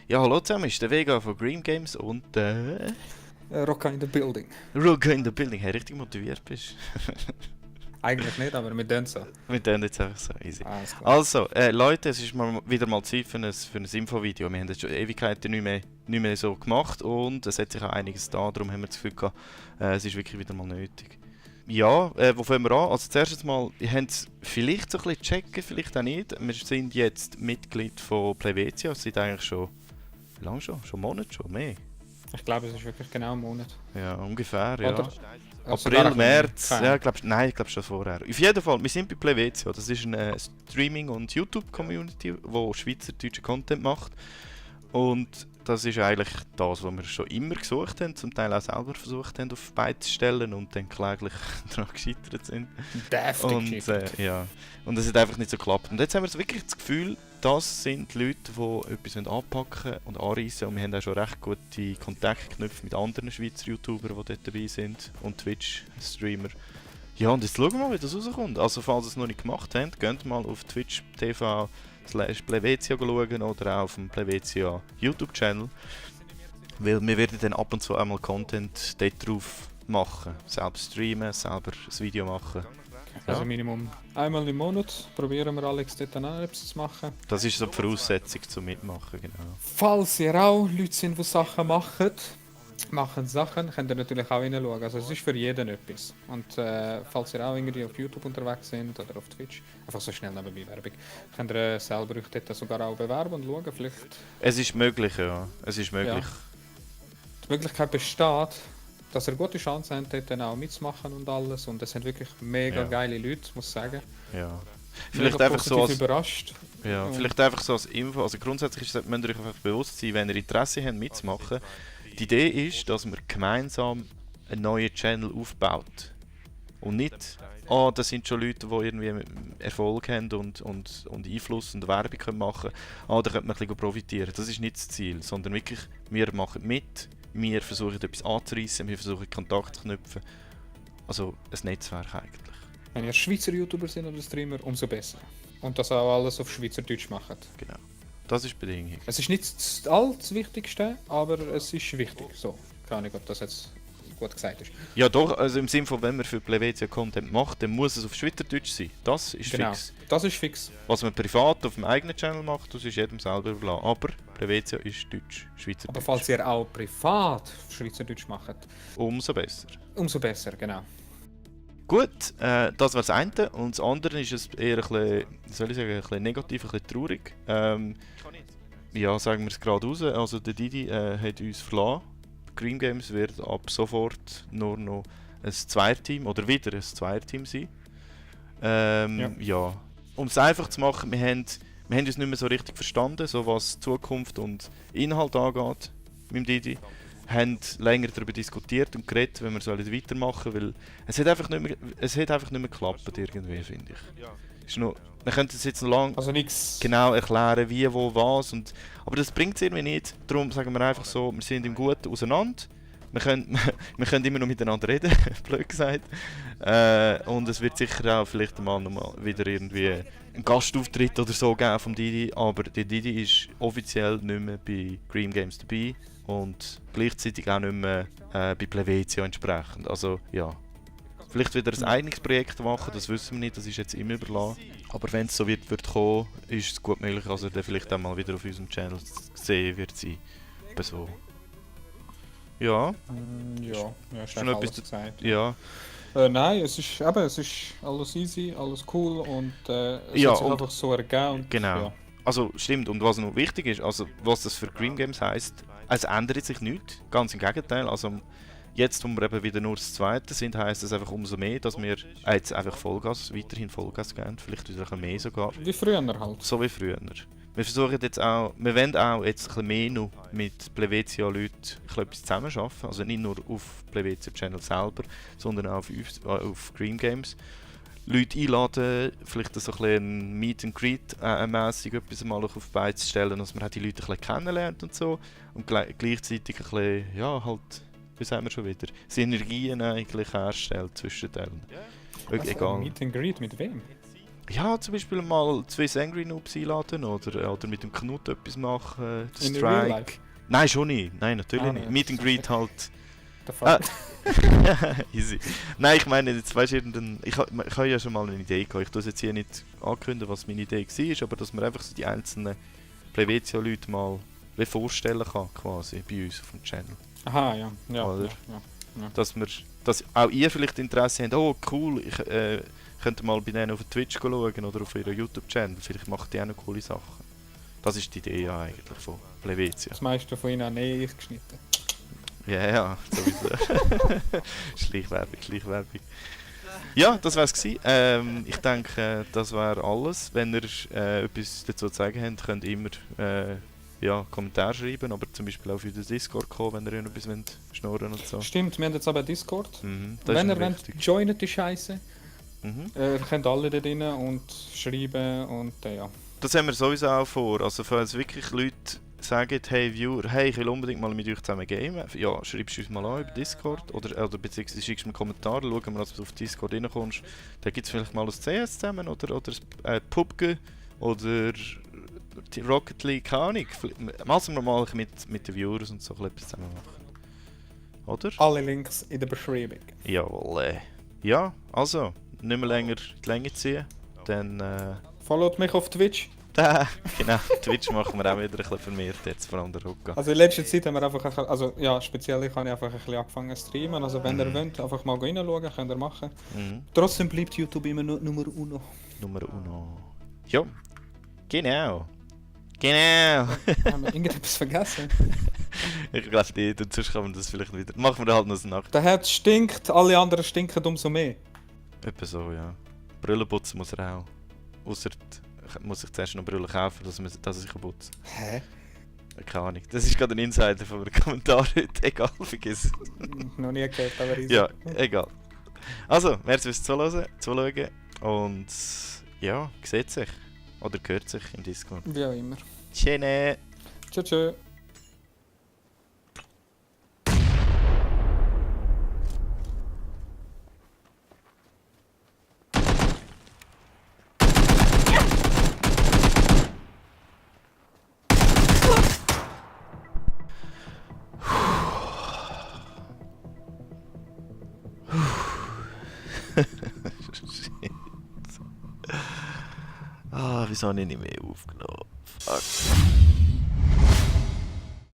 Ja, hallo zusammen, ist der Vega von Dream Games und Rocka in the Building. Ruga in the Building. Hey, richtig motiviert bist. Eigentlich nicht, aber wir tun so. Wir tun jetzt einfach so easy. Alles klar. Also, Leute, es ist mal wieder mal Zeit für ein Infovideo. Wir haben jetzt schon Ewigkeiten nicht mehr so gemacht und es hat sich auch einiges da, darum haben wir das Gefühl gehabt, es ist wirklich wieder mal nötig. Ja, wo fangen wir an? Also zuerst mal, ihr habt es vielleicht so ein bisschen checken, vielleicht auch nicht. Wir sind jetzt Mitglied von Plevetia, seit eigentlich schon, wie lange schon? Schon Monate, schon mehr? Ich glaube, es ist wirklich genau ein Monat. Ja, ungefähr, ja. Oder? April, März, ja, ich glaube schon vorher. Auf jeden Fall, wir sind bei Plevetia. Das ist eine Streaming- und YouTube-Community, die schweizerdeutsche Content macht. Und das ist eigentlich das, was wir schon immer gesucht haben, zum Teil auch selber versucht haben, auf beide zu stellen und dann kläglich daran gescheitert sind. Deftig. Ja. Und es hat einfach nicht so geklappt. Und jetzt haben wir so wirklich das Gefühl, das sind die Leute, die etwas anpacken und anreissen. Und wir haben auch schon recht gute Kontakte geknüpft mit anderen Schweizer YouTubern, die dort dabei sind und Twitch-Streamer. Ja, und jetzt schauen wir mal, wie das rauskommt. Also falls ihr es noch nicht gemacht habt, geht mal auf Twitch TV/Plevetia schauen oder auch auf dem Plevetia YouTube-Channel. Weil wir werden dann ab und zu einmal Content dort drauf machen. Selbst streamen, selber ein Video machen. Also Minimum einmal im Monat probieren wir Alex dort auch etwas zu machen. Das ist so die Voraussetzung zum Mitmachen, genau. Falls ihr auch Leute sind, die Sachen machen Sachen, könnt ihr natürlich auch reinschauen. Also es ist für jeden etwas. Und falls ihr auch irgendwie auf YouTube unterwegs sind oder auf Twitch, einfach so schnell nebenbei Werbung, könnt ihr selber euch dort sogar auch bewerben und schauen, vielleicht. Es ist möglich, ja. Es ist möglich. Ja. Die Möglichkeit besteht, dass ihr gute Chancen habt, dort dann auch mitzumachen und alles. Und es sind wirklich mega geile Leute, muss ich sagen. Ja. Vielleicht mega einfach so als, überrascht. ja, vielleicht einfach so als Info. Also grundsätzlich müsst ihr euch einfach bewusst sein, wenn ihr Interesse habt mitzumachen. Die Idee ist, dass man gemeinsam einen neuen Channel aufbaut. Und nicht, das sind schon Leute, die irgendwie Erfolg haben und Einfluss und Werbung können machen können. Da könnte man ein bisschen profitieren. Das ist nicht das Ziel, sondern wirklich, wir machen mit, wir versuchen etwas anzureissen, wir versuchen Kontakt zu knüpfen. Also ein Netzwerk eigentlich. Wenn ihr Schweizer YouTuber sind oder Streamer, umso besser. Und das auch alles auf Schweizerdeutsch machen. Genau. Das ist die Bedingung. Es ist nicht das Allwichtigste, aber es ist wichtig. So, keine Ahnung, ob das jetzt gut gesagt ist. Ja doch, also im Sinne von, wenn man für Plevetia Content macht, dann muss es auf Schweizerdeutsch sein. Das ist fix. Das ist fix. Was man privat auf dem eigenen Channel macht, das ist jedem selber überlassen. Aber Plevetia ist Deutsch, Schweizerdeutsch. Aber falls ihr auch privat Schweizerdeutsch macht, umso besser. umso besser, genau. Gut, das war das eine. Und das andere ist es eher ein bisschen, soll ich sagen, ein bisschen negativ, ein bisschen traurig. Ja, sagen wir es gerade raus. Also der Didi hat uns verlassen. Dream Games wird ab sofort nur noch ein Zweierteam oder wieder ein Zweierteam sein. Ja. Um es einfach zu machen, wir haben uns nicht mehr so richtig verstanden, so was Zukunft und Inhalt angeht mit dem Didi. Wir haben länger darüber diskutiert und geredet, wenn wir weitermachen sollen, weil es hat einfach nicht mehr geklappt irgendwie, finde ich. Ist noch, wir können es jetzt noch lange genau erklären, wie, wo, was, aber das bringt es irgendwie nicht. Darum sagen wir einfach so, wir sind im Guten auseinander. Wir können immer noch miteinander reden, blöd gesagt. Und es wird sicher auch vielleicht mal noch wieder irgendwie einen Gastauftritt oder so geben vom Didi, aber der Didi ist offiziell nicht mehr bei Dream Games dabei und gleichzeitig auch nicht mehr bei Plevetia entsprechend. Also ja, vielleicht wieder ein eigenes Projekt machen, das wissen wir nicht, das ist jetzt immer überlassen. Aber wenn es so wird kommen, ist es gut möglich, dass er dann vielleicht auch mal wieder auf unserem Channel sehen wird sein. So. Ja. Ja, ist schon alles etwas gesagt. Ja. Nein, es ist alles easy, alles cool und es hat sich einfach so ergeben. Und, genau. Ja. Also stimmt, und was noch wichtig ist, also was das für Dream Games heisst, es ändert sich nichts, ganz im Gegenteil. Also jetzt, wo wir eben wieder nur das Zweite sind, heisst es einfach umso mehr, dass wir jetzt einfach weiterhin Vollgas geben, vielleicht wieder ein bisschen mehr sogar. Wie früher halt. So wie früher. Wir versuchen jetzt auch, wir wollen auch jetzt ein bisschen mehr noch mit Plevetia-Leuten etwas zusammenarbeiten. Also nicht nur auf Plevetia-Channel selber, sondern auch auf Dream Games. Leute einladen, vielleicht so ein bisschen Meet and Greet mäßig etwas mal auf beide zu stellen, dass man die Leute ein bisschen kennenlernt und so. Und gleichzeitig ein bisschen, ja halt, wie sagen wir schon wieder, Synergien eigentlich herstellt zwischen denen. Egal. Meet and Greet mit wem? Ja, zum Beispiel mal 2 Angry Noobs einladen oder mit dem Knut etwas machen. In real life? Nein, schon nicht. Nein, natürlich nicht. Nicht. Meet and Greet halt. Der Fall. Easy. Nein, ich meine, jetzt weißt du, ich habe ja schon mal eine Idee gehabt. Ich tue es jetzt hier nicht ankündigen, was meine Idee war, aber dass man einfach so die einzelnen Plevetio-Leute mal vorstellen kann, quasi, bei uns auf dem Channel. Aha, ja. Ja, Oder? ja. Dass auch ihr vielleicht Interesse habt, oh cool, ich könnte mal bei denen auf Twitch schauen oder auf ihrem YouTube-Channel. Vielleicht machen die auch noch coole Sachen. Das ist die Idee ja eigentlich von Plevetio. Das meiste von ihnen habe ich geschnitten. Ja, sowieso. Schleichwerbung. Ja, das wär's gewesen. Ich denke, das wäre alles. Wenn ihr etwas dazu zu sagen habt, könnt ihr immer Kommentare schreiben, aber zum Beispiel auch für den Discord kommen, wenn ihr etwas schnurren und so. Stimmt, wir haben jetzt aber Discord. Das Wenn ist ihr wollt, joinet die Scheiße. Ihr könnt alle da drin und schreiben und ja. Das haben wir sowieso auch vor. Also falls wirklich Leute sagen, hey Viewer, hey, ich will unbedingt mal mit euch zusammen gamen, ja, schreibst du uns mal an über Discord oder beziehungsweise schickst du mir einen Kommentar, schauen wir, dass du auf Discord reinkommst. Da gibt es vielleicht mal ein CS zusammen oder PUBG oder die Rocket League, keine Ahnung. Müssen wir mal mit den Viewers und so etwas zusammen machen. Oder? Alle Links in der Beschreibung. Jawohl. Ja, also, nicht mehr länger die Länge ziehen, dann Followt mich auf Twitch. Genau, Twitch machen wir auch wieder ein bisschen vermehrt jetzt, vor allem der Ruka. Also in letzter Zeit haben wir einfach, speziell ich habe einfach ein bisschen angefangen zu streamen, also wenn ihr wollt, einfach mal reinschauen, könnt ihr machen. Trotzdem bleibt YouTube immer noch Nummer uno. Nummer uno. Ja, genau. Haben wir irgendetwas vergessen? Ich glaube nicht, und sonst kann man das vielleicht wieder... Machen wir halt noch eine Nacht. Der Herz stinkt, alle anderen stinken umso mehr. Etwa so, ja. Brille putzen muss er auch. Ausser muss ich zuerst noch Brille kaufen, dass ich putze. Hä? Keine Ahnung. Das ist gerade ein Insider von einem Kommentar heute. Egal, vergiss. Noch nie gehört, aber easy. Ja, egal. Also, merci fürs Zuschauen und ja, sieht sich. Oder hört sich im Discord. Wie auch immer. Tschüss. Tschüss. Shit. Wieso habe ich nicht mehr aufgenommen? Fuck.